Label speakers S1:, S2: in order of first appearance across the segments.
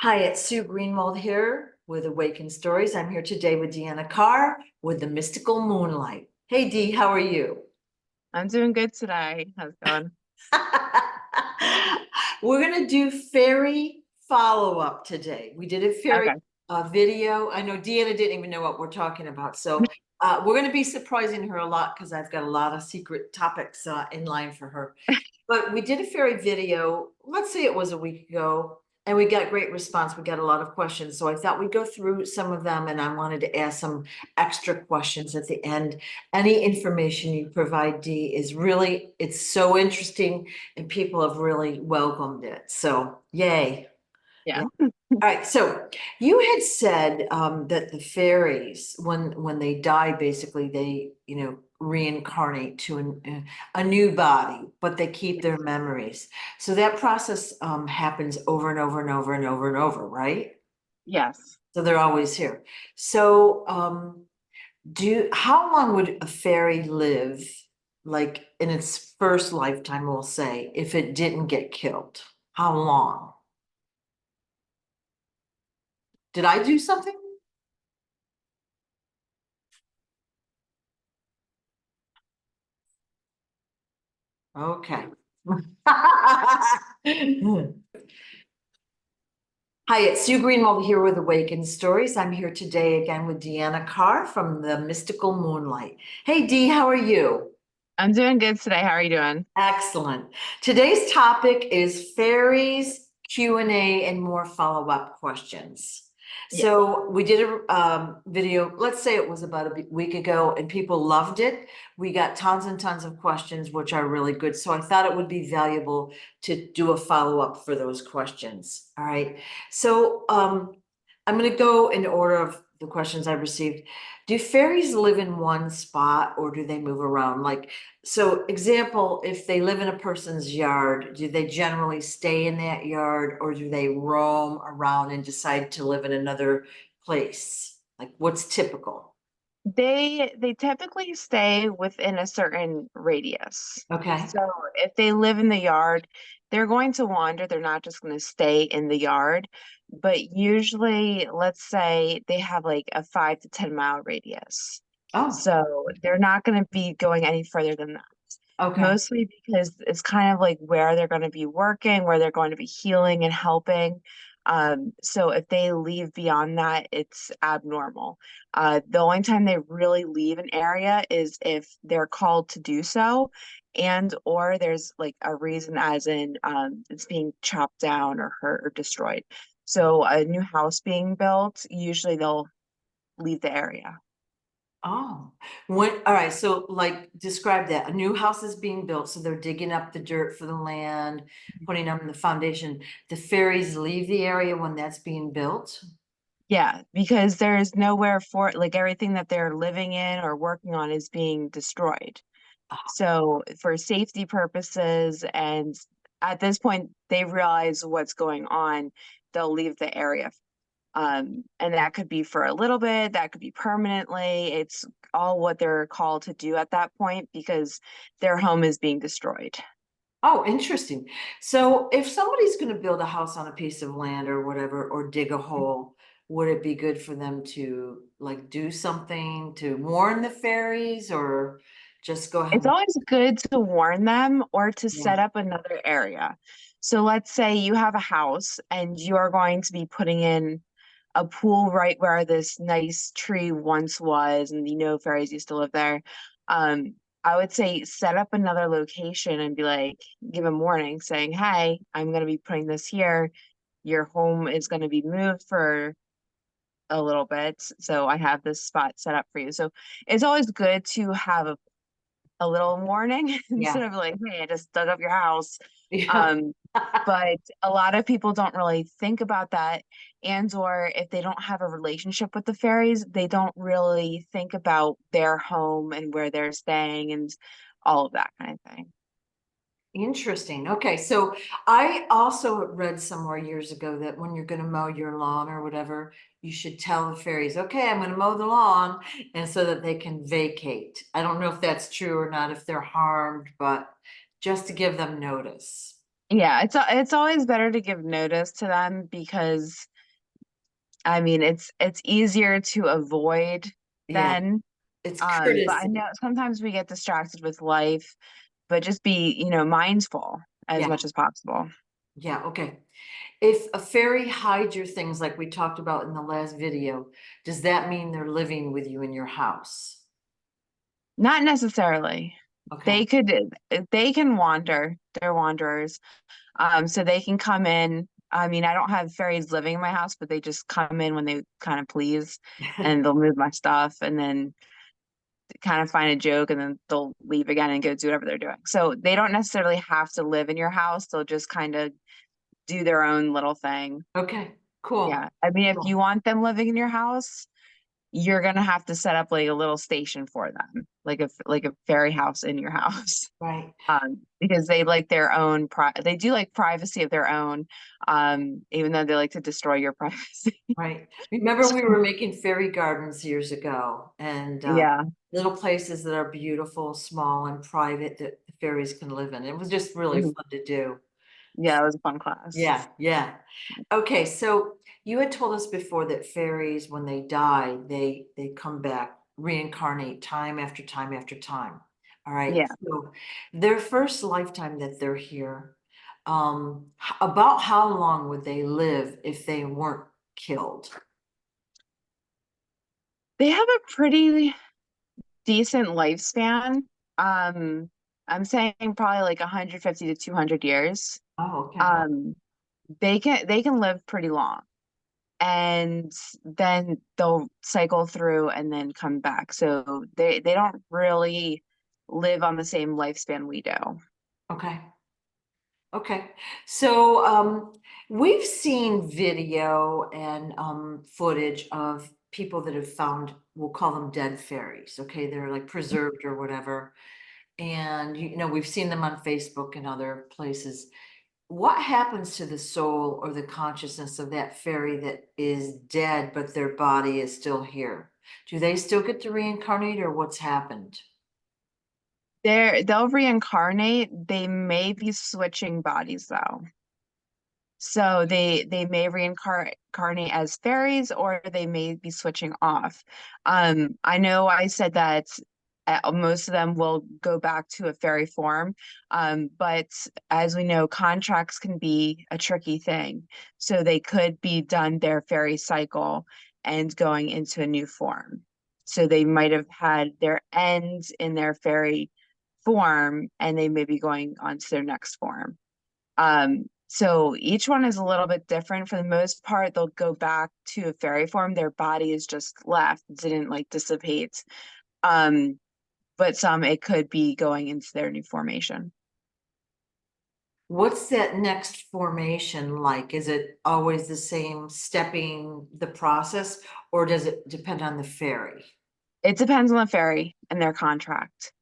S1: Hi, it's Sue Greenwald here with Awakened Stories. I'm here today with Deanna Carr with the Mystical Moonlight. Hey Dee, how are you?
S2: I'm doing good today. How's it going?
S1: We're gonna do fairy follow-up today. We did a fairy
S2: Okay.
S1: video. I know Deanna didn't even know what we're talking about. So we're gonna be surprising her a lot because I've got a lot of secret topics in line for her. But we did a fairy video, let's say it was a week ago, and we got great response. We got a lot of questions. So I thought we'd go through some of them, and I wanted to ask some extra questions at the end. Any information you provide, Dee, is really, it's so interesting, and people have really welcomed it. So yay.
S2: Yeah.
S1: Yeah. All right, so you had said that the fairies, when they die, basically they, reincarnate to a new body, but they keep their memories. So that process happens over and over and over and over and over, right?
S2: Yes.
S1: So they're always here. So how long would a fairy live, like in its first lifetime, we'll say, if it didn't get killed? How long? Did I do something? Okay. Hi, it's Sue Greenwald here with Awakened Stories. I'm here today again with Deanna Carr from the Mystical Moonlight. Hey, Dee, how are you?
S2: I'm doing good today. How are you doing?
S1: Excellent. Today's topic is fairies, Q&A, and more follow-up questions.
S2: Yeah.
S1: So we did a video, let's say it was about a week ago, and people loved it. We got tons and tons of questions, which are really good. So I thought it would be valuable to do a follow-up for those questions. All right. So I'm going to go in order of the questions I received. Do fairies live in one spot or do they move around? Like, so example, if they live in a person's yard, do they generally stay in that yard or do they roam around and decide to live in another place? Like what's typical?
S2: They typically stay within a certain radius.
S1: Okay.
S2: So if they live in the yard, they're going to wander. They're not just going to stay in the yard. But usually, let's say they have like a 5 to 10 mile radius.
S1: Oh,
S2: So they're not going to be going any further than that.
S1: okay.
S2: Mostly because it's kind of like where they're going to be working, where they're going to be healing and helping. So if they leave beyond that, it's abnormal. The only time they really leave an area is if they're called to do so, and or there's like a reason, as in it's being chopped down or hurt or destroyed. So a new house being built, usually they'll leave the area.
S1: Oh, all right. So like describe that. A new house is being built. So they're digging up the dirt for the land, putting up the foundation. The fairies leave the area when that's being built.
S2: Yeah, because there's nowhere for like everything that they're living in or working on is being destroyed. So for safety purposes, and at this point they realize what's going on, they'll leave the area. And that could be for a little bit, that could be permanently. It's all what they're called to do at that point because their home is being destroyed.
S1: Oh, interesting. So if somebody's going to build a house on a piece of land or whatever, or dig a hole, would it be good for them to like do something to warn the fairies or just go ahead
S2: It's
S1: and,
S2: always good to warn them or to
S1: yeah.
S2: set up another area. So let's say you have a house and you are going to be putting in a pool right where this nice tree once was, and fairies used to live there. Um, I would say set up another location and be like, give them warning saying, hey, I'm going to be putting this here. Your home is going to be moved for a little bit. So I have this spot set up for you. So it's always good to have a little warning instead
S1: Yeah.
S2: of like, hey, I just dug up your house.
S1: Yeah.
S2: Um, but a lot of people don't really think about that. And or if they don't have a relationship with the fairies, they don't really think about their home and where they're staying and all of that kind of thing.
S1: Interesting. Okay. So I also read somewhere years ago that when you're going to mow your lawn or whatever, you should tell the fairies, okay, I'm going to mow the lawn, and so that they can vacate. I don't know if that's true or not, if they're harmed, but just to give them notice.
S2: Yeah, it's always better to give notice to them because I mean, it's easier to avoid
S1: Yeah,
S2: than,
S1: it's
S2: but I
S1: courtesy.
S2: know sometimes we get distracted with life, but just be, mindful as
S1: Yeah,
S2: much as possible.
S1: yeah, okay. If a fairy hides your things like we talked about in the last video, does that mean they're living with you in your house?
S2: Not necessarily.
S1: Okay.
S2: They could, they can wander. They're wanderers. So they can come in. I mean, I don't have fairies living in my house, but they just come in when they kind of please, and they'll move my stuff and then kind of find a joke and then they'll leave again and go do whatever they're doing. So they don't necessarily have to live in your house. They'll just kind of do their own little thing.
S1: Okay,
S2: Yeah.
S1: cool.
S2: I mean, if you
S1: Cool.
S2: want them living in your house, you're gonna have to set up like a little station for them, like a fairy house in your house.
S1: Right.
S2: Because they like their own they do like privacy of their own, even though they like to destroy your privacy.
S1: Right. Remember we were making fairy gardens years ago and
S2: Yeah.
S1: little places that are beautiful, small and private that the fairies can live in. It was just really
S2: Mhm.
S1: fun to do.
S2: Yeah, it was a fun class.
S1: Yeah, yeah. Okay, so you had told us before that fairies, when they die, they come back, reincarnate time after time after time. All right.
S2: Yeah.
S1: So their first lifetime that they're here, about how long would they live if they weren't killed?
S2: They have a pretty decent lifespan. Um, I'm saying probably like 150 to 200 years.
S1: Oh, okay.
S2: Um, they can live pretty long, and then they'll cycle through and then come back. So they don't really live on the same lifespan we do.
S1: Okay. Okay, so we've seen video and footage of people that have found, we'll call them dead fairies. Okay, they're like preserved or whatever. And we've seen them on Facebook and other places. What happens to the soul or the consciousness of that fairy that is dead, but their body is still here? Do they still get to reincarnate or what's happened?
S2: They'll reincarnate. They may be switching bodies though. So they may reincarnate as fairies, or they may be switching off. I know I said that most of them will go back to a fairy form, but as we know, contracts can be a tricky thing. So they could be done their fairy cycle and going into a new form. So they might have had their end in their fairy form, and they may be going on to their next form. So each one is a little bit different. For the most part, they'll go back to a fairy form. Their body is just left, didn't like dissipate. Um, but some it could be going into their new formation.
S1: What's that next formation like? Is it always the same stepping the process, or does it depend on the fairy?
S2: It depends on the fairy and their contract.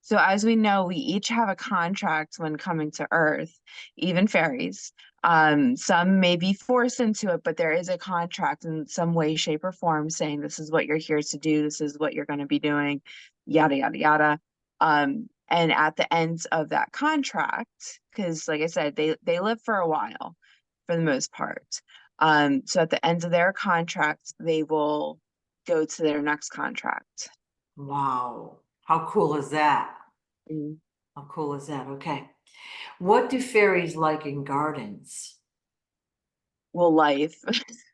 S2: So as we know, we each have a contract when coming to Earth, even fairies. Some may be forced into it, but there is a contract in some way, shape, or form saying this is what you're here to do, this is what you're going to be doing, yada yada yada. And at the end of that contract, because like I said, they live for a while for the most part. So at the end of their contract, they will go to their next contract.
S1: Wow, how cool is that?
S2: Mm.
S1: How cool is that? Okay. What do fairies like in gardens?
S2: Well, life.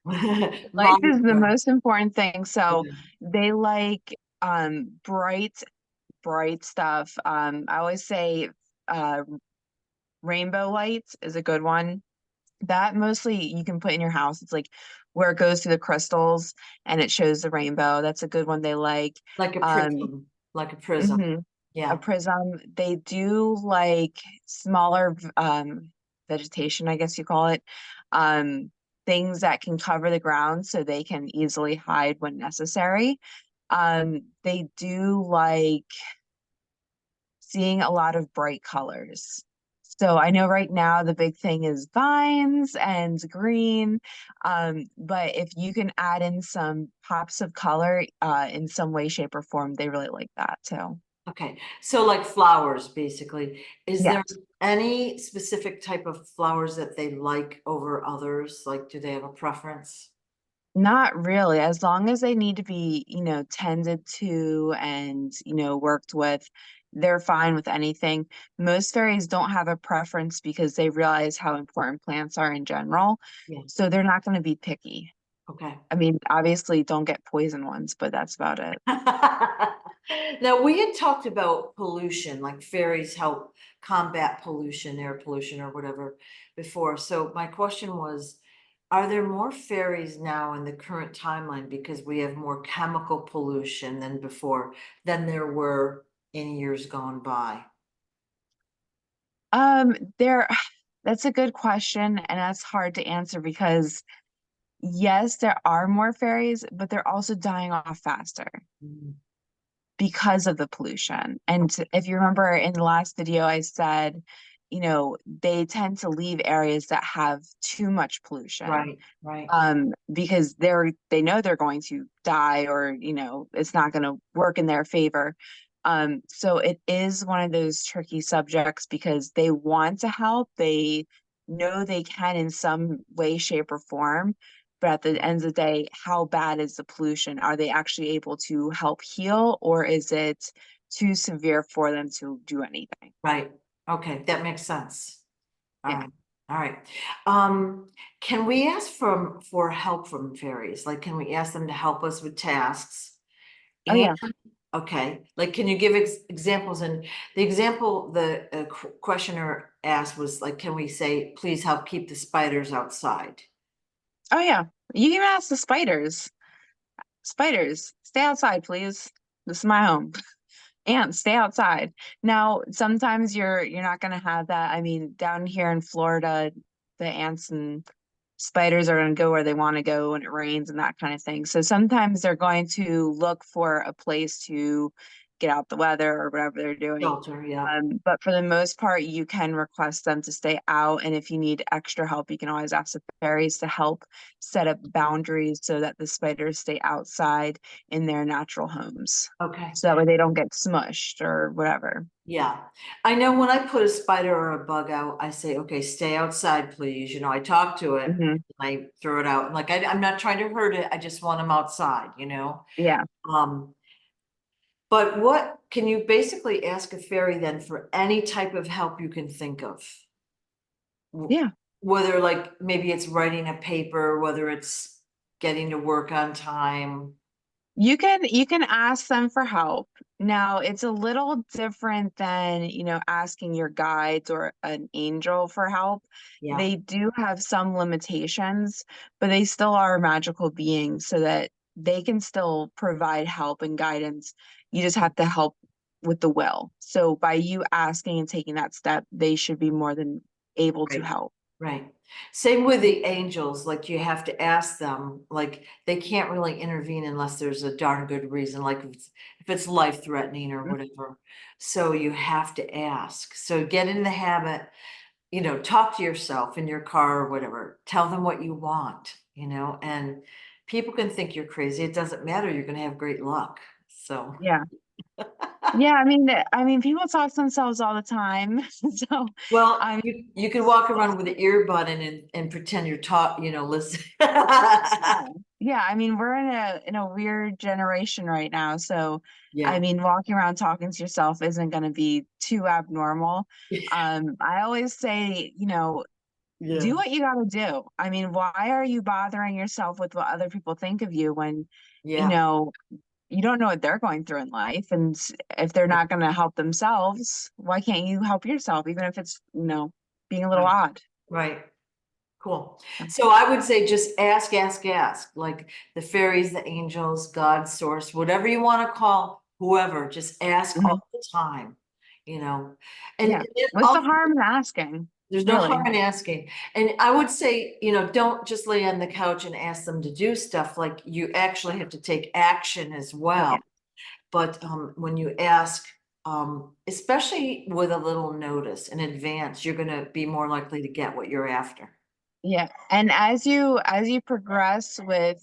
S2: Life is the
S1: Monster.
S2: most important thing. So
S1: Yeah.
S2: they like bright stuff. I always say uh rainbow lights is a good one. That mostly you can put in your house. It's like where it goes through the crystals and it shows the rainbow. That's a good one they like.
S1: Like a
S2: Um
S1: prism, like a prism.
S2: mhm, a
S1: Yeah.
S2: prism. They do like smaller vegetation, I guess you call it. Um Things that can cover the ground so they can easily hide when necessary. They do like seeing a lot of bright colors. So I know right now the big thing is vines and green, but if you can add in some pops of color in some way, shape, or form, they really like that too.
S1: Okay. So like flowers, basically. Is there
S2: Yes.
S1: any specific type of flowers that they like over others? Like, do they have a preference?
S2: Not really, as long as they need to be, tended to and, worked with, they're fine with anything. Most fairies don't have a preference because they realize how important plants are in general.
S1: Yeah,
S2: So they're not going to be picky.
S1: okay.
S2: I mean, obviously don't get poison ones, but that's about it.
S1: Now, we had talked about pollution, like fairies help combat pollution, air pollution or whatever before. So my question was, are there more fairies now in the current timeline because we have more chemical pollution than before, than there were in years gone by?
S2: There, that's a good question, and that's hard to answer because yes, there are more fairies, but they're also dying off faster
S1: Mm.
S2: because of the pollution. And if you remember in the last video, I said, they tend to leave areas that have too much pollution,
S1: Right, right,
S2: because they know they're going to die, or it's not going to work in their favor. So it is one of those tricky subjects because they want to help, they know they can in some way, shape, or form, but at the end of the day, how bad is the pollution? Are they actually able to help heal, or is it too severe for them to do anything?
S1: right. Okay, that makes sense. All
S2: Yeah.
S1: right, all right. Um, can we ask for help from fairies? Like, can we ask them to help us with tasks?
S2: Oh
S1: And,
S2: yeah.
S1: okay, like, can you give examples? And the example the questioner asked was like, can we say, please help keep the spiders outside?
S2: Oh yeah. You can ask the spiders. Spiders, stay outside, please. This is my home. Ants, stay outside. Now, sometimes you're not gonna have that. I mean, down here in Florida, the ants and spiders are gonna go where they want to go when it rains and that kind of thing. So sometimes they're going to look for a place to get out the weather or whatever they're doing.
S1: Shelter, yeah.
S2: But for the most part, you can request them to stay out. And if you need extra help, you can always ask the fairies to help set up boundaries so that the spiders stay outside in their natural homes.
S1: Okay,
S2: So that way they don't get smushed or whatever.
S1: yeah. I know when I put a spider or a bug out, I say, okay, stay outside, please. You know, I talk to it,
S2: Hmm.
S1: I throw it out. Like, I'm not trying to hurt it. I just want them outside,
S2: Yeah.
S1: Um, but what can you basically ask a fairy then for any type of help you can think of?
S2: Yeah.
S1: Whether like maybe it's writing a paper, whether it's getting to work on time.
S2: You can ask them for help. Now, it's a little different than, asking your guides or an angel for help.
S1: Yeah,
S2: They do have some limitations, but they still are magical beings so that they can still provide help and guidance. You just have to help with the will. So by you asking and taking that step, they should be more than able to
S1: right,
S2: help.
S1: right. Same with the angels, like you have to ask them, like they can't really intervene unless there's a darn good reason, like if it's life threatening or whatever. So you have to ask. So get in the habit, talk to yourself in your car or whatever. Tell them what you want, and people can think you're crazy. It doesn't matter. You're going to have great luck. So,
S2: Yeah. Yeah, I mean, people talk to themselves all the time. So,
S1: well,
S2: I mean,
S1: you can walk around with the earbud and pretend you're taught, listen.
S2: yeah, yeah. I mean, we're in a weird generation right now. So, I
S1: Yeah,
S2: mean, walking around talking to yourself isn't going to be too abnormal. I always say, do
S1: yeah,
S2: what you got to do. I mean, why are you bothering yourself with what other people think of you when, you
S1: yeah,
S2: know, you don't know what they're going through in life, and if they're not going to help themselves, why can't you help yourself, even if it's being a little
S1: right,
S2: odd.
S1: right. Cool. So I would say just ask, ask, ask, like the fairies, the angels, God, source, whatever you want to call whoever, just ask
S2: Mhm.
S1: all the time, you know. And
S2: Yeah,
S1: it
S2: what's the
S1: also,
S2: harm in asking,
S1: there's no
S2: really?
S1: harm in asking. And I would say, don't just lay on the couch and ask them to do stuff. Like you actually have to take action as
S2: Yeah,
S1: well. But when you ask, especially with a little notice in advance, you're going to be more likely to get what you're after.
S2: yeah. And as you progress with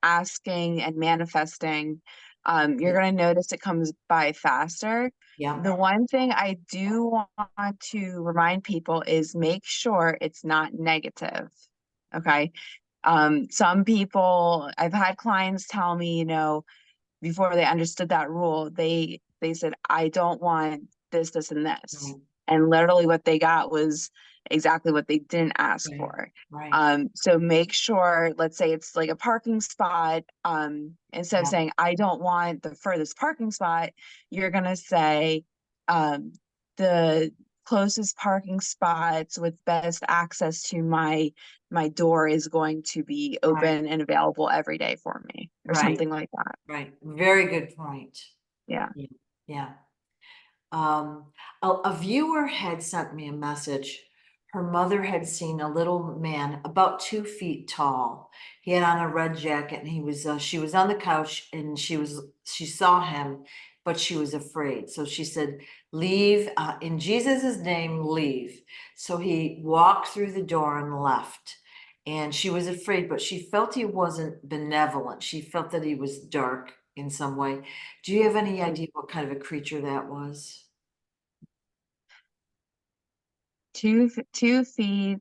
S2: asking and manifesting, you're
S1: Yeah.
S2: going to notice it comes by faster.
S1: Yeah.
S2: The one thing I do want to remind people is make sure it's not negative. Okay. Some people, I've had clients tell me, you know, before they understood that rule, they said, I don't want this, this, and this.
S1: Right,
S2: And literally what they got was exactly what they didn't ask
S1: right,
S2: for.
S1: right,
S2: So make sure, let's say it's like a parking spot, instead of
S1: yeah,
S2: saying, I don't want the furthest parking spot, you're gonna say, the closest parking spots with best access to my door is going to be
S1: right,
S2: open and available every day for me, or
S1: right,
S2: something like that.
S1: right. Very good point.
S2: Yeah.
S1: Yeah. Yeah. Um, a viewer had sent me a message. Her mother had seen a little man about 2 feet tall. He had on a red jacket and she was on the couch and she saw him, but she was afraid. So she said, leave, in Jesus's name, leave. So he walked through the door and left. And she was afraid, but she felt he wasn't benevolent. She felt that he was dark in some way. Do you have any idea what kind of a creature that was?
S2: 2 feet.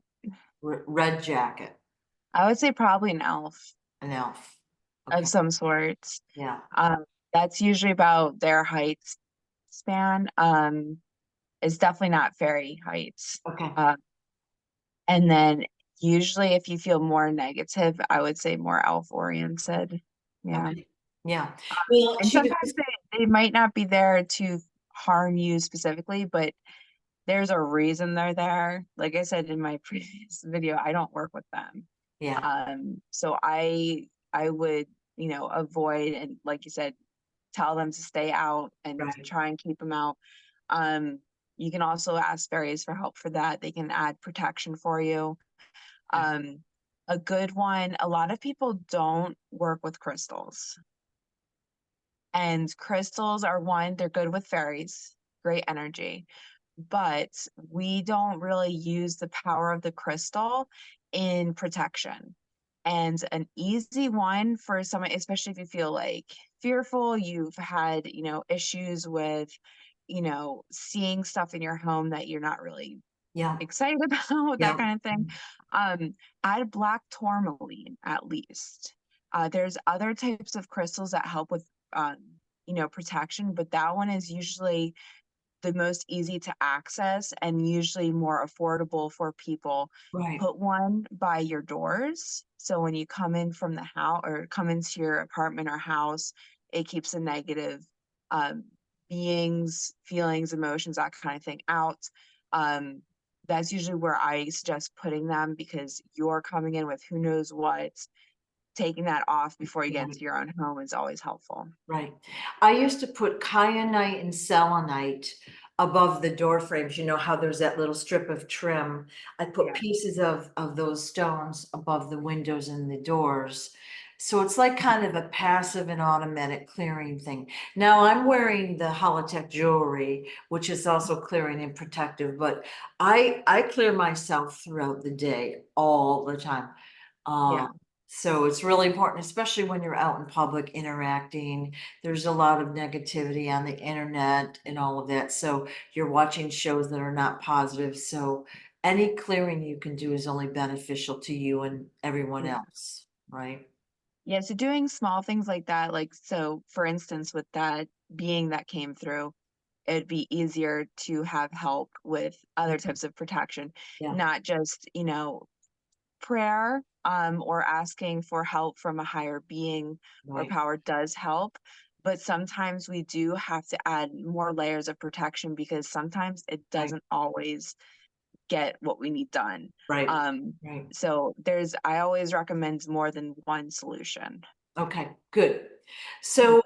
S1: Red jacket,
S2: I would say probably an elf
S1: an elf.
S2: of
S1: Okay,
S2: some sorts.
S1: yeah,
S2: That's usually about their height span. It's definitely not fairy heights.
S1: okay,
S2: Uh, and then usually if you feel more negative, I would say more elf oriented. Yeah.
S1: okay, yeah. Well,
S2: And
S1: she was
S2: sometimes
S1: just,
S2: they might not be there to harm you specifically, but there's a reason they're there. Like I said in my previous video, I don't work with them.
S1: yeah,
S2: So I would, you know, avoid, and like you said, tell them to stay out and
S1: right,
S2: try and keep them out. Um, you can also ask fairies for help for that. They can add protection for you.
S1: okay,
S2: Um, a good one, a lot of people don't work with crystals. And crystals are one, they're good with fairies, great energy, but we don't really use the power of the crystal in protection. And an easy one for someone, especially if you feel like fearful, you've had, you know, issues with, you know, seeing stuff in your home that you're not really
S1: yeah,
S2: excited about, that
S1: yeah,
S2: kind of thing. Um, Add black tourmaline at least. There's other types of crystals that help with, um, you know, protection, but that one is usually the most easy to access and usually more affordable for people.
S1: right,
S2: Put one by your doors. So when you come in from the house or come into your apartment or house, it keeps the negative um, beings, feelings, emotions, that kind of thing out. Um, that's usually where I suggest putting them because you're coming in with who knows what. Taking that off before you get
S1: right,
S2: into your own home is always helpful.
S1: right. I used to put kyanite and selenite above the door frames. You know how there's that little strip of trim? I put
S2: Yeah.
S1: pieces of those stones above the windows and the doors. So it's like kind of a passive and automatic clearing thing. Now I'm wearing the Holotech jewelry, which is also clearing and protective, but I clear myself throughout the day all the time.
S2: Yeah.
S1: So it's really important, especially when you're out in public interacting. There's a lot of negativity on the internet and all of that. So you're watching shows that are not positive. So any clearing you can do is only beneficial to you and everyone
S2: Yeah.
S1: else, right?
S2: Yeah, so doing small things like that, like so for instance, with that being that came through, it'd be easier to have help with other types of protection,
S1: Yeah,
S2: not just, you know, prayer, or asking for help from a higher being or
S1: right,
S2: power does help. But sometimes we do have to add more layers of protection because sometimes it
S1: right,
S2: doesn't always get what we need done.
S1: right,
S2: Um,
S1: right.
S2: so I always recommend more than one solution.
S1: Okay, good. So,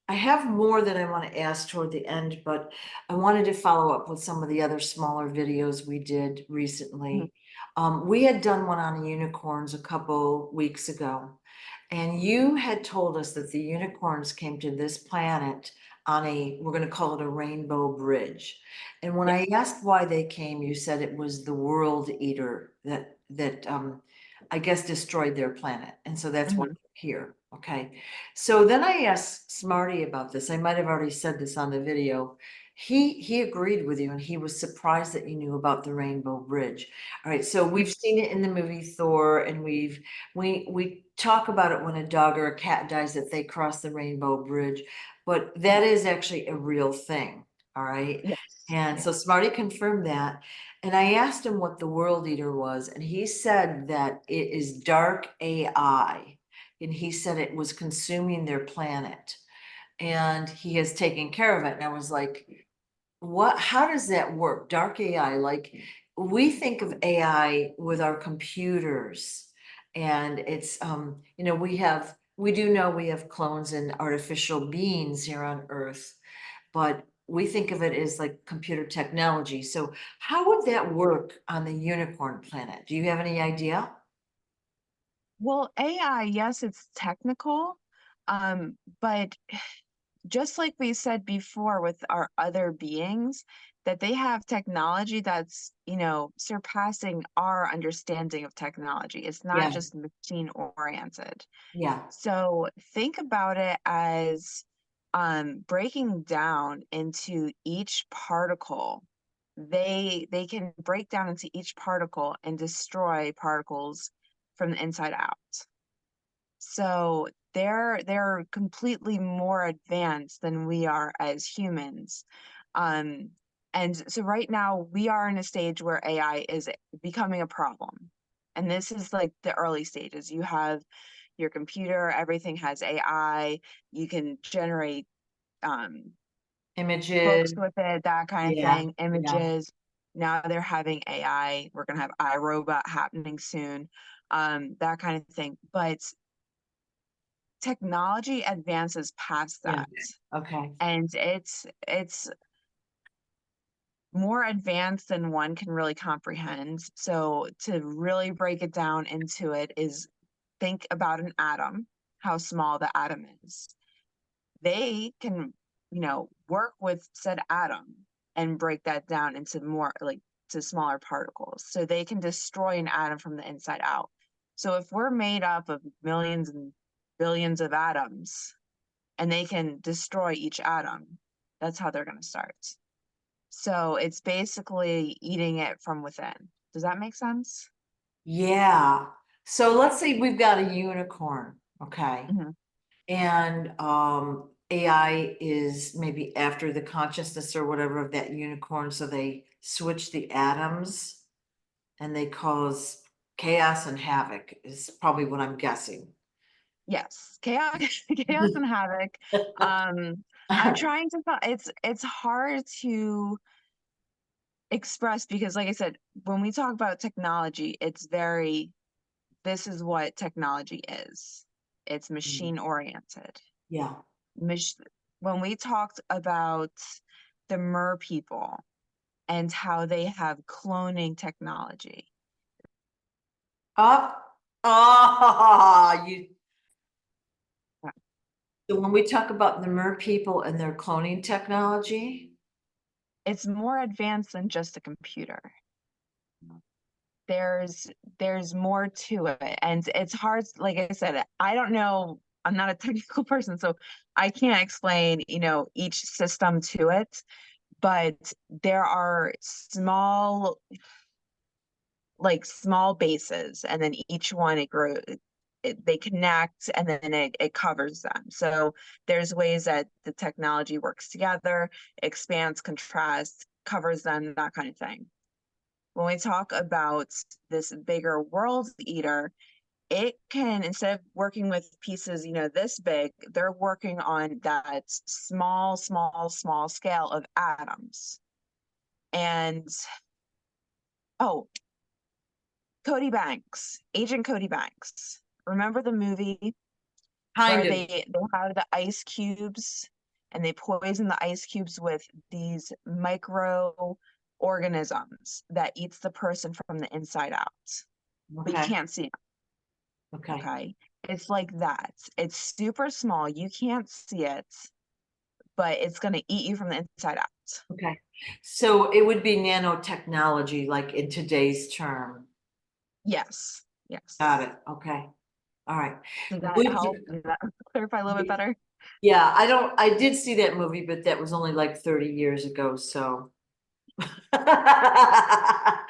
S1: I have more that I want to ask toward the end, but I wanted to follow up with some of the other smaller videos we did
S2: Mhm.
S1: recently. We had done one on unicorns a couple weeks ago, and you had told us that the unicorns came to this planet on we're going to call it a rainbow bridge. And when
S2: Yeah.
S1: I asked why they came, you said it was the world eater that I guess destroyed their planet. And so that's why
S2: Mhm.
S1: they're here. Okay. So then I asked Smarty about this. I might have already said this on the video. He agreed with you, and he was surprised that you knew about the Rainbow Bridge. All right, so we've seen it in the movie Thor, and we talk about it when a dog or a cat dies that they cross the Rainbow Bridge, but that is actually a real thing. All right.
S2: Yes.
S1: And so
S2: Yeah.
S1: Smarty confirmed that. And I asked him what the World Eater was, and he said that it is dark AI. And he said it was consuming their planet. And he has taken care of it. And I was like, what, how does that work? Dark AI, like we think of AI with our computers. And it's we do know we have clones and artificial beings here on Earth, but we think of it as like computer technology. So how would that work on the unicorn planet? Do you have any idea?
S2: Well, AI, yes, it's technical, but just like we said before with our other beings, that they have technology that's, surpassing our understanding of technology. It's not
S1: Yeah,
S2: just machine oriented.
S1: yeah.
S2: So think about it as breaking down into each particle. They can break down into each particle and destroy particles from the inside out. So they're completely more advanced than we are as humans. Um, and so right now we are in a stage where AI is becoming a problem. And this is like the early stages. You have your computer, everything has AI, you can generate books
S1: Images.
S2: with it, that kind of
S1: Yeah,
S2: thing,
S1: yeah,
S2: images. Now they're having AI. We're gonna have iRobot happening soon, that kind of thing. But technology advances past
S1: yeah.
S2: that,
S1: Okay.
S2: and it's more advanced than one can really comprehend. So to really break it down into it is think about an atom, how small the atom is. They can, work with said atom and break that down into more like to smaller particles. So they can destroy an atom from the inside out. So if we're made up of millions and billions of atoms and they can destroy each atom, that's how they're going to start. So it's basically eating it from within. Does that make sense?
S1: Yeah. So let's say we've got a unicorn, okay?
S2: Mhm.
S1: And AI is maybe after the consciousness or whatever of that unicorn, so they switch the atoms and they cause chaos and havoc is probably what I'm guessing.
S2: Yes, chaos, chaos and havoc. I'm trying to. It's hard to express because, like I said, when we talk about technology, it's very. This is what technology is. It's machine oriented.
S1: Yeah.
S2: Mach- when we talked about the mer people and how they have cloning technology.
S1: Up. Ah, you.
S2: uh,
S1: So when we talk about the mer people and their cloning technology,
S2: It's more advanced than just a computer. there's there's more to it, and it's hard. Like I said, I don't know, I'm not a technical person, so I can't explain each system to it, but there are small bases, and then each one it grows, they connect, and then it covers them. So there's ways that the technology works together, expands, contrasts, covers them, that kind of thing. When we talk about this bigger world eater, it can, instead of working with pieces, this big, they're working on that small, small, small scale of atoms. And oh, Cody Banks, Agent Cody Banks. Remember the movie
S1: kind
S2: where
S1: of.
S2: they have the ice cubes and they poison the ice cubes with these microorganisms that eats the person from the inside out, but you
S1: Okay.
S2: can't see it.
S1: Okay.
S2: Okay. It's like that. It's super small. You can't see it, but it's going to eat you from the inside out.
S1: Okay. So it would be nanotechnology, like in today's term.
S2: Yes.
S1: Got
S2: Yes.
S1: it. Okay. All right.
S2: Does that
S1: Would
S2: help?
S1: you,
S2: Does that clarify a little bit better?
S1: Yeah, I did see that movie, but that was only like 30 years ago, so.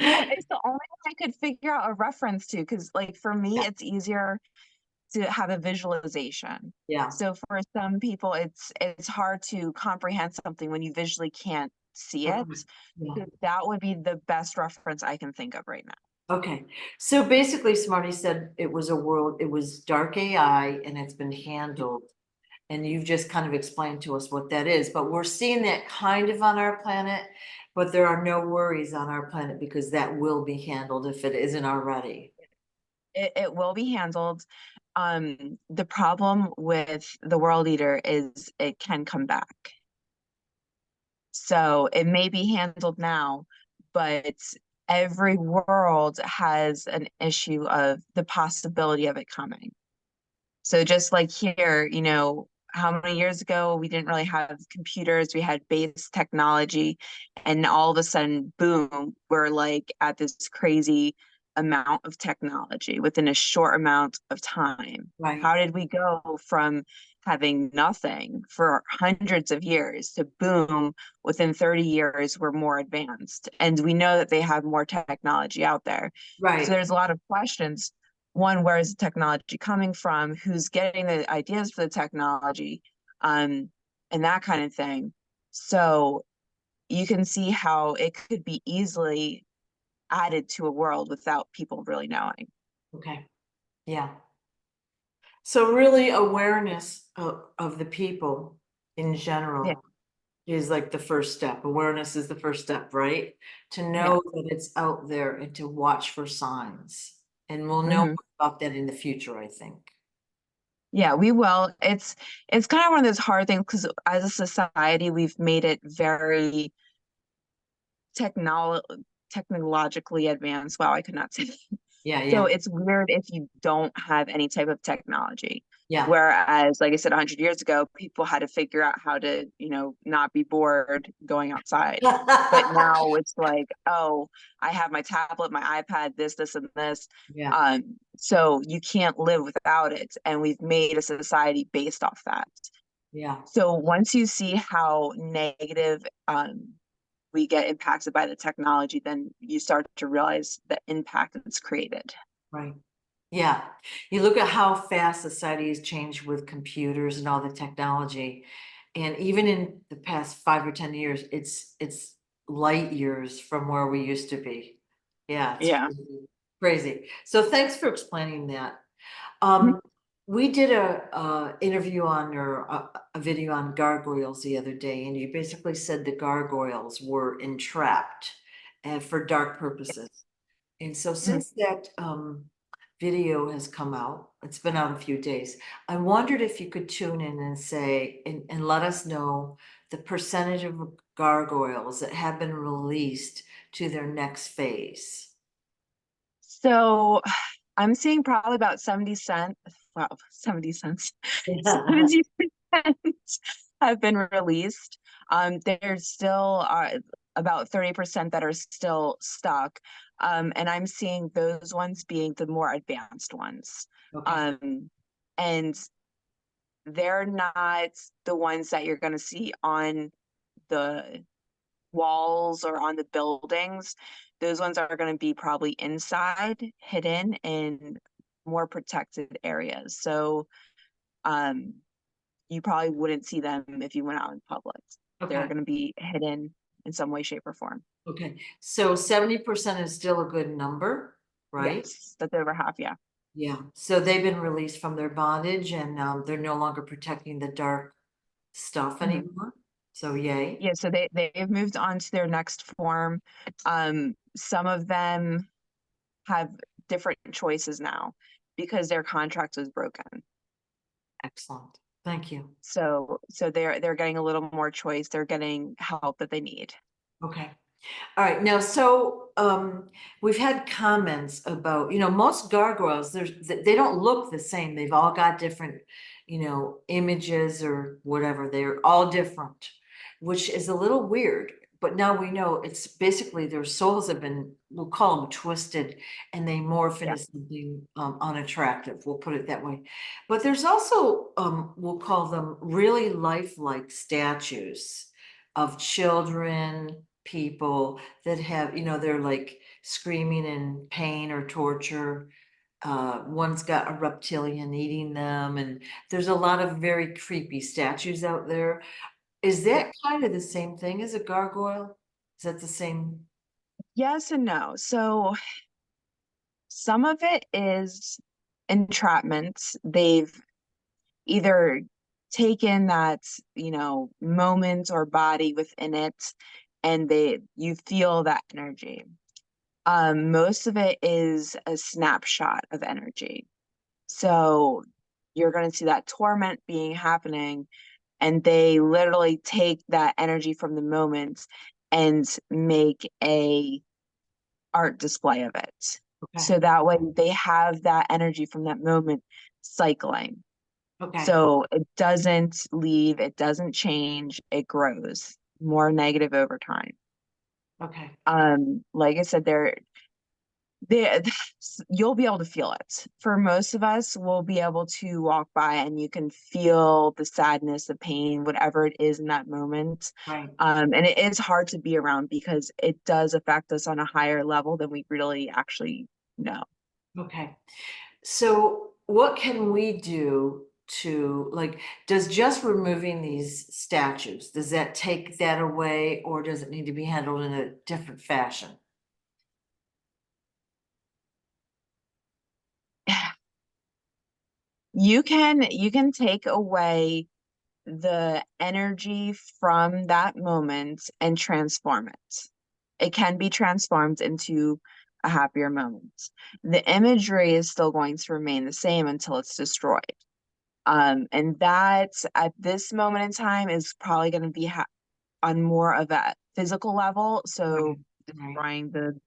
S2: Well, it's the only one I could figure out a reference to, because like for me,
S1: Yeah,
S2: it's easier to have a visualization.
S1: yeah,
S2: So for some people, it's hard to comprehend something when you visually can't see it.
S1: okay, yeah,
S2: So that would be the best reference I can think of right now.
S1: okay. So basically, Smarty said it was a world, it was dark AI and it's been handled. And you've just kind of explained to us what that is, but we're seeing that kind of on our planet, but there are no worries on our planet because that will be handled if it isn't already.
S2: It will be handled. The problem with the world eater is it can come back. So it may be handled now, but every world has an issue of the possibility of it coming. So just like here, how many years ago we didn't really have computers, we had base technology, and all of a sudden, boom, we're like at this crazy amount of technology within a short amount of time.
S1: Right,
S2: How did we go from having nothing for hundreds of years to boom, within 30 years, we're more advanced? And we know that they have more technology out there. So
S1: right,
S2: there's a lot of questions. One, where is the technology coming from? Who's getting the ideas for the technology? Um, and that kind of thing. So you can see how it could be easily added to a world without people really knowing.
S1: okay, yeah. So really awareness of the people in
S2: Yeah,
S1: general is like the first step. Awareness is the first step, right? To
S2: yeah.
S1: know that it's out there and to watch for signs. And we'll know
S2: Hmm.
S1: more about that in the future, I think.
S2: Yeah, we will. It's kind of one of those hard things because as a society, we've made it very technolo technologically advanced. Wow, I could not say that.
S1: Yeah,
S2: So
S1: yeah,
S2: it's weird if you don't have any type of technology.
S1: yeah.
S2: Whereas, like I said, 100 years ago, people had to figure out how to, not be bored going outside. But now it's like, oh, I have my tablet, my iPad, this, and this.
S1: Yeah,
S2: So you can't live without it. And we've made a society based off that.
S1: yeah,
S2: So once you see how negative we get impacted by the technology, then you start to realize the impact it's created.
S1: right. Yeah. You look at how fast society has changed with computers and all the technology. And even in the past 5 or 10 years, it's light years from where we used to be. Yeah, it's
S2: Yeah.
S1: crazy. Crazy. So thanks for explaining that.
S2: Mhm.
S1: We did a interview on or a video on gargoyles the other day, and you basically said the gargoyles were entrapped for dark purposes. And so
S2: Mhm.
S1: since that video has come out, it's been out a few days, I wondered if you could tune in and say and let us know the percentage of gargoyles that have been released to their next phase.
S2: So I'm seeing probably about 70 cents. Wow, 70 cents.
S1: Yeah.
S2: 70% have been released. There's still about 30% that are still stuck. And I'm seeing those ones being the more advanced ones.
S1: Okay.
S2: Um, and they're not the ones that you're going to see on the walls or on the buildings. Those ones are going to be probably inside, hidden in more protected areas. So um, you probably wouldn't see them if you went out in public. They're
S1: Okay.
S2: going to be hidden in some way, shape, or form.
S1: Okay. So 70% is still a good number, right?
S2: Yes, that's over half. Yeah.
S1: Yeah. So they've been released from their bondage and they're no longer protecting the dark stuff
S2: Mhm.
S1: anymore. So yay.
S2: Yeah, so they've moved on to their next form. Some of them have different choices now because their contract was broken.
S1: Excellent. Thank you.
S2: So they're getting a little more choice. They're getting help that they need.
S1: Okay. All right. Now, so we've had comments about, most gargoyles, they don't look the same. They've all got different, images or whatever. They're all different, which is a little weird but now we know it's basically their souls have been, we'll call them twisted, and they morph
S2: Yeah.
S1: into something unattractive, we'll put it that way. But there's also, we'll call them really lifelike statues of children, people that have, they're like screaming in pain or torture. One's got a reptilian eating them, and there's a lot of very creepy statues out there. Is
S2: Yeah.
S1: that kind of the same thing as a gargoyle? Is that the same?
S2: Yes and no. So some of it is entrapment. They've either taken that, moment or body within it, and you feel that energy. Most of it is a snapshot of energy. So you're going to see that torment being happening, and they literally take that energy from the moment and make a art display of it.
S1: Okay,
S2: So that way they have that energy from that moment cycling.
S1: okay,
S2: So it doesn't leave, it doesn't change, it grows more negative over time.
S1: okay,
S2: Like I said, they you'll be able to feel it. For most of us, we'll be able to walk by and you can feel the sadness, the pain, whatever it is in that moment.
S1: right,
S2: And it is hard to be around because it does affect us on a higher level than we really actually know.
S1: okay. So what can we do to, like, does just removing these statues, does that take that away, or does it need to be handled in a different fashion?
S2: You can take away the energy from that moment and transform it. It can be transformed into a happier moment. The imagery is still going to remain the same until it's destroyed. And that at this moment in time is probably going to be on more of a physical level.
S1: Right,
S2: So
S1: right.
S2: destroying the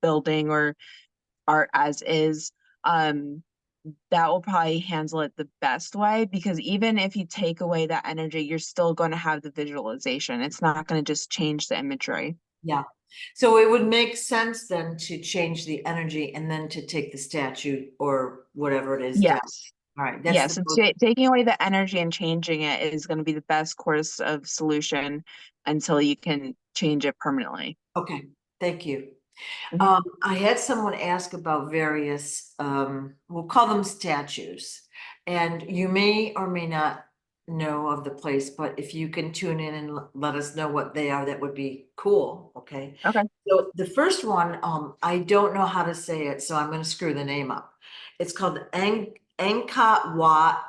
S2: building or art as is. Um, that will probably handle it the best way because even if you take away that energy, you're still going to have the visualization. It's not going to just change the imagery.
S1: Yeah. So it would make sense then to change the energy and then to take the statue or whatever it is down.
S2: Yes.
S1: All right, that's
S2: Yeah.
S1: the
S2: So
S1: most,
S2: taking away the energy and changing it is going to be the best course of solution until you can change it permanently.
S1: okay, thank you.
S2: Mhm.
S1: I had someone ask about various, we'll call them statues. And you may or may not know of the place, but if you can tune in and let us know what they are, that would be cool, okay?
S2: Okay.
S1: So the first one, I don't know how to say it, so I'm gonna screw the name up. It's called Angkor Wat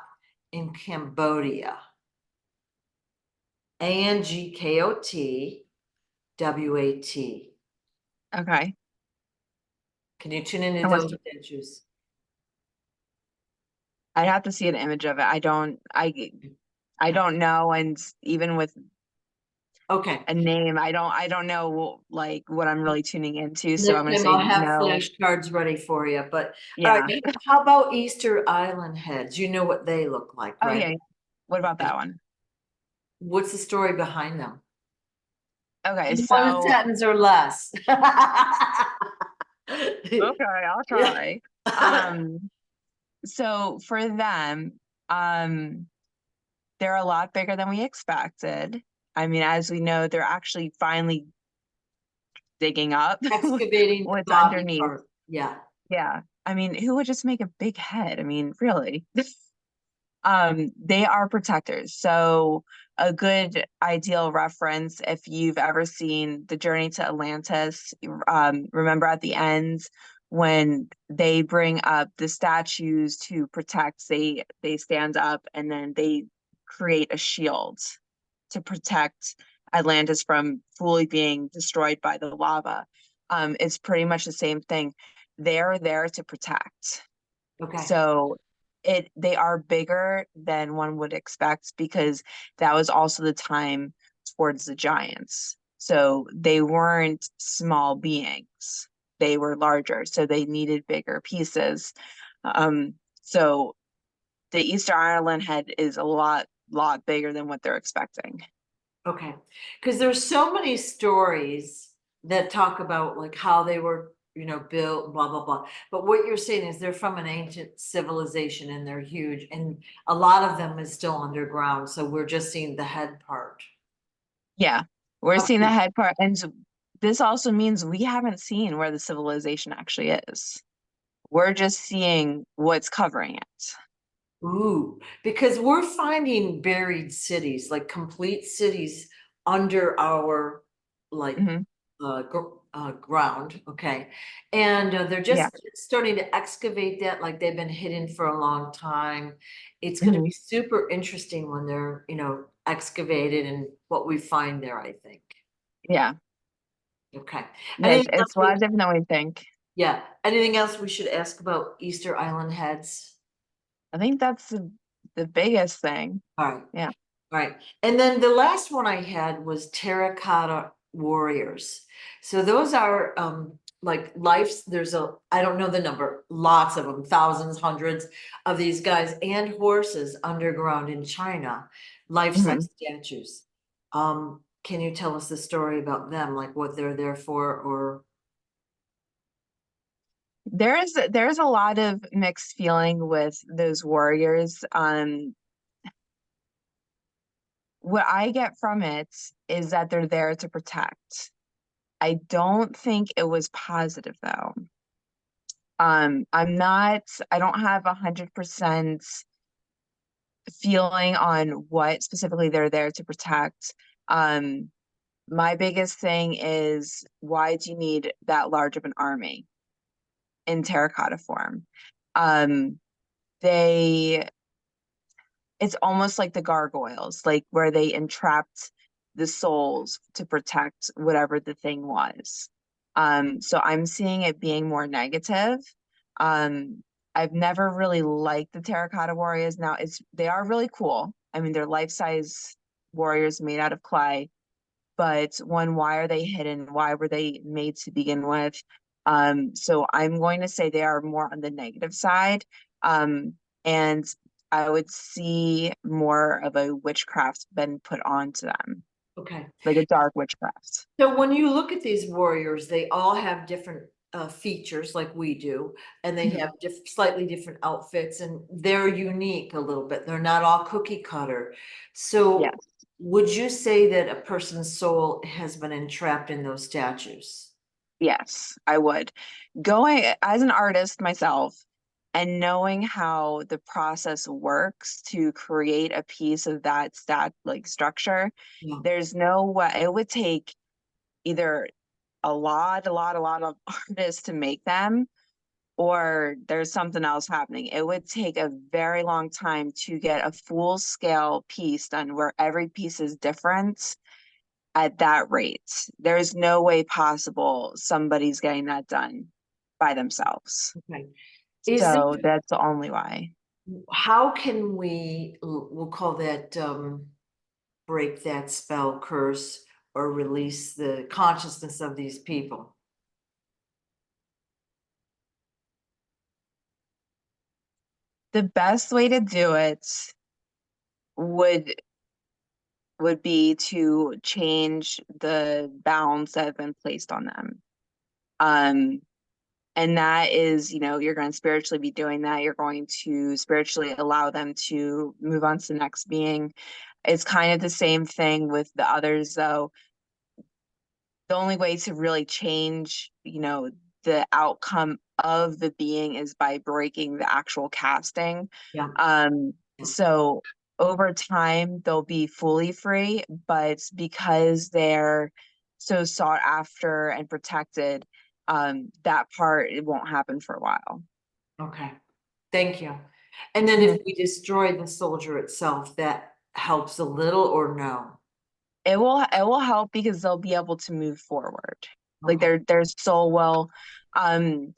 S1: in Cambodia. Angkot Wat.
S2: Okay.
S1: Can you tune into
S2: And what's
S1: those statues?
S2: I'd have to see an image of it. I don't know. And even with
S1: Okay.
S2: a name, I don't know like what I'm really tuning into. So I'm
S1: Next
S2: gonna
S1: time
S2: say
S1: I'll have
S2: no.
S1: flashcards ready for you, but all right,
S2: Yeah.
S1: how about Easter Island heads? You know what they look like,
S2: Oh
S1: right?
S2: yeah. What about that one?
S1: What's the story behind them?
S2: Okay,
S1: In one
S2: so
S1: sentence or less.
S2: okay, I'll
S1: Yeah.
S2: try. Um, so for them, um, they're a lot bigger than we expected. I mean, as we know, they're actually finally digging up
S1: Excavating the
S2: what's
S1: body
S2: underneath.
S1: part. Yeah.
S2: Yeah. I mean, who would just make a big head? I mean, really. They are protectors. So a good ideal reference, if you've ever seen The Journey to Atlantis, remember at the end when they bring up the statues to protect, they stand up and then they create a shield to protect Atlantis from fully being destroyed by the lava. It's pretty much the same thing. They're there to protect.
S1: Okay.
S2: So they are bigger than one would expect because that was also the time towards the giants. So they weren't small beings. They were larger, so they needed bigger pieces. So the Easter Island head is a lot bigger than what they're expecting.
S1: Okay, because there's so many stories that talk about like how they were, built, blah, blah, blah. But what you're saying is they're from an ancient civilization and they're huge, and a lot of them is still underground, so we're just seeing the head part.
S2: Yeah, we're seeing the
S1: Okay.
S2: head part, and this also means we haven't seen where the civilization actually is. We're just seeing what's covering it.
S1: Ooh, because we're finding buried cities, like complete cities under our like
S2: Hmm.
S1: ground, okay? And they're
S2: Yeah.
S1: just starting to excavate that, like they've been hidden for a long time. It's going to
S2: Hmm.
S1: be super interesting when they're, excavated and what we find there, I think.
S2: Yeah.
S1: Okay.
S2: Yeah,
S1: Anything else
S2: it's a lot
S1: we,
S2: different than we think.
S1: yeah, anything else we should ask about Easter Island heads?
S2: I think that's the biggest thing.
S1: All right.
S2: Yeah.
S1: Right. And then the last one I had was terracotta warriors. So those are like lives, there's I don't know the number, lots of them, thousands, hundreds of these guys and horses underground in China,
S2: Hmm.
S1: life-size statues. Can you tell us the story about them, like what they're there for, or
S2: There's a lot of mixed feeling with those warriors. What I get from it is that they're there to protect. I don't think it was positive though. I don't have 100% feeling on what specifically they're there to protect. Um, my biggest thing is, why do you need that large of an army in terracotta form? Um, they it's almost like the gargoyles, like where they entrapped the souls to protect whatever the thing was. So I'm seeing it being more negative. Um, I've never really liked the terracotta warriors. Now they are really cool. I mean, they're life-size warriors made out of clay, but one, why are they hidden? Why were they made to begin with? So I'm going to say they are more on the negative side. And I would see more of a witchcraft been put onto them,
S1: okay.
S2: like a dark witchcraft.
S1: So when you look at these warriors, they all have different features like we do, and they
S2: Mhm.
S1: have slightly different outfits, and they're unique a little bit. They're not all cookie cutter. So
S2: Yes,
S1: would you say that a person's soul has been entrapped in those statues?
S2: yes, I would. Going as an artist myself and knowing how the process works to create a piece of that like structure,
S1: Yeah,
S2: there's no way it would take either a lot of artists to make them, or there's something else happening. It would take a very long time to get a full scale piece done where every piece is different at that rate. There's no way possible somebody's getting that done by themselves.
S1: okay. Is there,
S2: So that's the only why.
S1: how can we'll call that break that spell, curse, or release the consciousness of these people?
S2: The best way to do it would would be to change the bounds that have been placed on them. Um, and that is, you're going to spiritually be doing that. You're going to spiritually allow them to move on to the next being. It's kind of the same thing with the others, though. The only way to really change, the outcome of the being is by breaking the actual casting.
S1: Yeah,
S2: Um,
S1: yeah.
S2: so over time, they'll be fully free, but because they're so sought after and protected, that part, it won't happen for a while.
S1: Okay. Thank you. And then if
S2: Mhm.
S1: we destroy the soldier itself, that helps a little or no?
S2: It will help because they'll be able to move forward. Like
S1: Okay,
S2: their soul will. Um,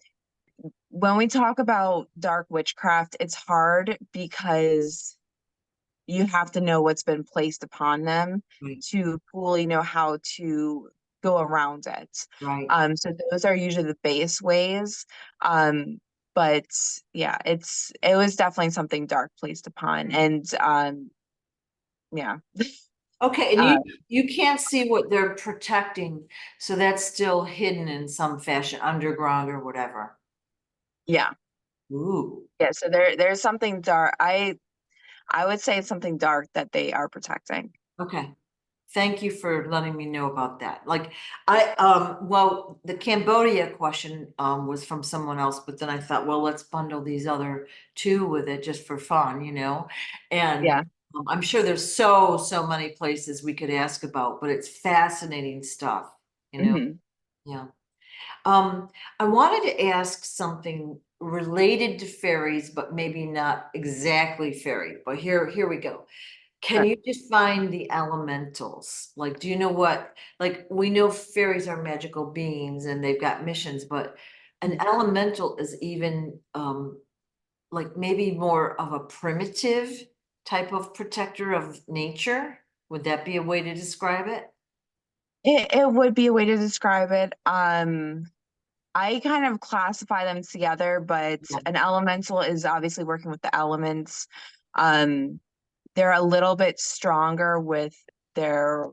S2: when we talk about dark witchcraft, it's hard because you have to know what's been placed upon them
S1: right,
S2: to fully know how to go around it.
S1: right.
S2: So those are usually the base ways. Um, but yeah, it was definitely something dark placed upon. And yeah.
S1: Okay, and
S2: Uh,
S1: you can't see what they're protecting, so that's still hidden in some fashion, underground or whatever.
S2: yeah,
S1: Ooh,
S2: yeah. So there's something dark. I would say it's something dark that they are protecting.
S1: okay. Thank you for letting me know about that. Like well, the Cambodia question was from someone else, but then I thought, well, let's bundle these other two with it just for fun, you know? And
S2: Yeah.
S1: I'm sure there's so many places we could ask about, but it's fascinating stuff, you know?
S2: Hmm.
S1: Yeah. I wanted to ask something related to fairies, but maybe not exactly fairy, but here we go. Can you define the elementals? Like, do you know what, like, we know fairies are magical beings and they've got missions, but an elemental is even, like maybe more of a primitive type of protector of nature? Would that be a way to describe it?
S2: It would be a way to describe it. I kind of classify them together, but
S1: Yeah.
S2: an elemental is obviously working with the elements. Um, they're a little bit stronger with their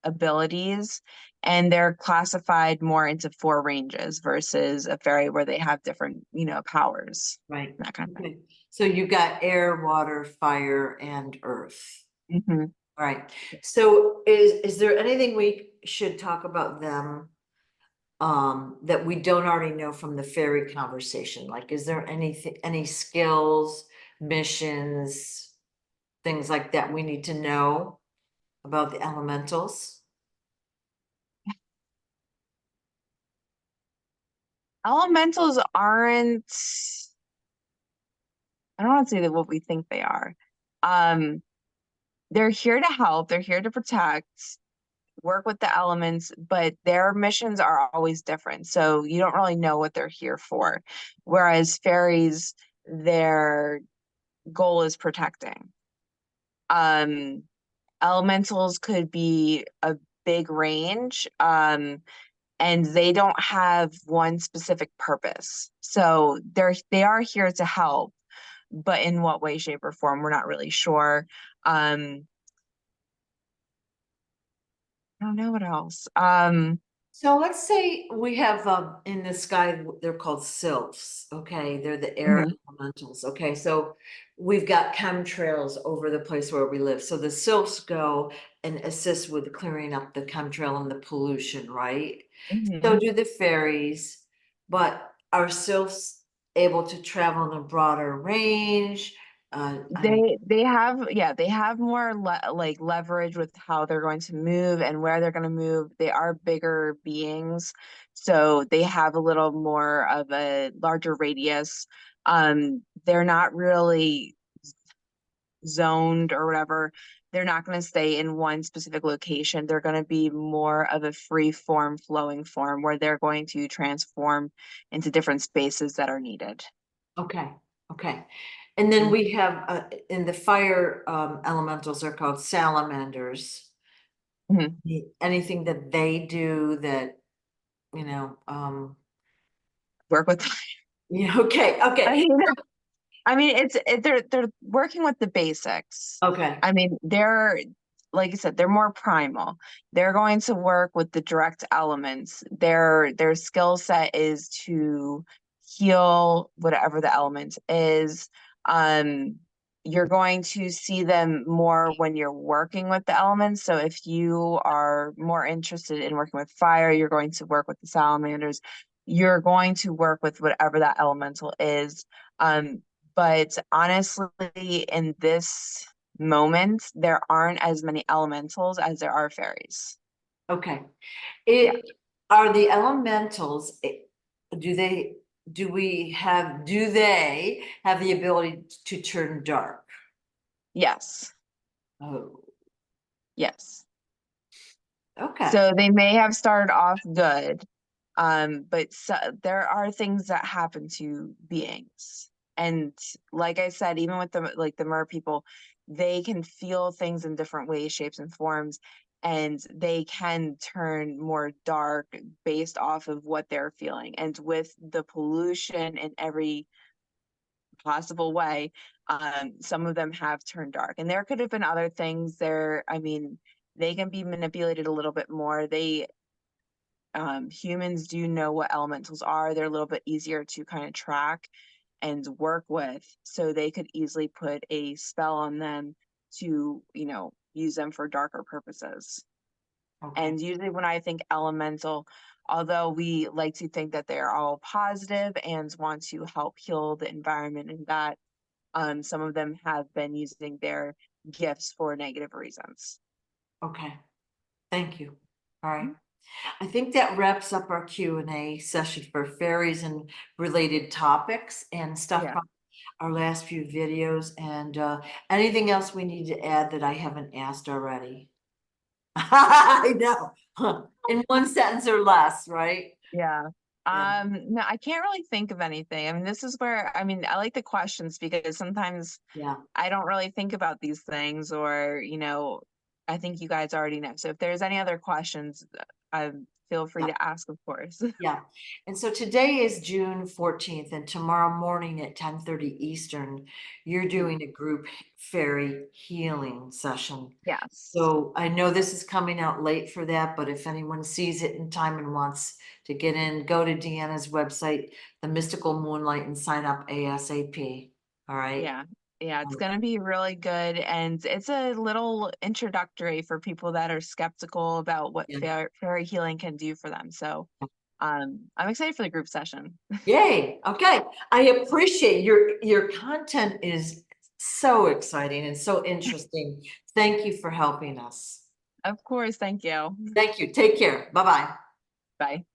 S2: abilities, and they're classified more into four ranges versus a fairy where they have different, powers,
S1: Right.
S2: that kind of
S1: Okay. So you've got air, water, fire, and earth.
S2: thing. Hmm.
S1: All right. So is there anything we should talk about them that we don't already know from the fairy conversation? Like, is there anything, any skills, missions, things like that we need to know about the elementals?
S2: Elementals aren't, I don't want to say that what we think they are. Um, they're here to help, they're here to protect, work with the elements, but their missions are always different. So you don't really know what they're here for. Whereas fairies, their goal is protecting. Um, Elementals could be a big range, and they don't have one specific purpose. So they are here to help, but in what way, shape, or form, we're not really sure. Um, I don't know what else.
S1: So let's say we have in the sky, they're called sylphs. Okay, they're the air
S2: Mhm,
S1: elementals. Okay, so we've got chemtrails over the place where we live. So the sylphs go and assist with clearing up the chemtrail and the pollution, right? So
S2: mhm.
S1: do the fairies, but are sylphs able to travel in a broader range? I mean,
S2: They have, yeah, they have more like leverage with how they're going to move and where they're going to move. They are bigger beings, so they have a little more of a larger radius. They're not really zoned or whatever. They're not going to stay in one specific location. They're going to be more of a free form, flowing form where they're going to transform into different spaces that are needed.
S1: okay, okay. And then we have in the fire elementals are called salamanders.
S2: Mhm.
S1: Anything that they do that, you know,
S2: Work with.
S1: yeah, okay,
S2: I
S1: okay,
S2: mean, they're working with the basics.
S1: okay,
S2: I mean, they're like I said, they're more primal. They're going to work with the direct elements. Their skill set is to heal whatever the element is. Um, you're going to see them more when you're working with the elements. So if you are more interested in working with fire, you're going to work with the salamanders. You're going to work with whatever that elemental is. But honestly, in this moment, there aren't as many elementals as there are fairies.
S1: okay.
S2: Yeah.
S1: It, are the elementals, do they, do they have the ability to turn dark?
S2: Yes.
S1: Oh,
S2: Yes.
S1: okay,
S2: So they may have started off good, but there are things that happen to beings. And like I said, even with the mer people, they can feel things in different ways, shapes, and forms, and they can turn more dark based off of what they're feeling. And with the pollution in every possible way, some of them have turned dark. And there could have been other things there. I mean, they can be manipulated a little bit more. Humans do know what elementals are. They're a little bit easier to kind of track and work with. So they could easily put a spell on them to, use them for darker purposes.
S1: Okay,
S2: And usually when I think elemental, although we like to think that they're all positive and want to help heal the environment and that, some of them have been using their gifts for negative reasons.
S1: okay, thank you. All right.
S2: Mhm.
S1: I think that wraps up our Q&A session for fairies and related topics and stuff
S2: Yeah.
S1: from our last few videos. And anything else we need to add that I haven't asked already? I know, in one sentence or less, right?
S2: Yeah.
S1: Yeah,
S2: No, I can't really think of anything. I mean, this is where, I like the questions because sometimes
S1: yeah,
S2: I don't really think about these things, or, I think you guys already know. So if there's any other questions, feel free
S1: yeah.
S2: to ask, of course.
S1: Yeah, and so today is June 14th, and tomorrow morning at 10:30 Eastern, you're doing a group fairy healing session.
S2: Yes.
S1: So I know this is coming out late for that, but if anyone sees it in time and wants to get in, go to Deanna's website, The Mystical Moonlight, and sign up ASAP. All right?
S2: Yeah. Yeah, it's
S1: Um,
S2: gonna be really good, and it's a little introductory for people that are skeptical about what
S1: yeah.
S2: fairy healing can do for them. So, I'm excited for the group session.
S1: Yay. Okay. I appreciate your content is so exciting and so interesting. Thank you for helping us.
S2: Of course, thank you.
S1: Thank you. Take care. Bye-bye.
S2: Bye.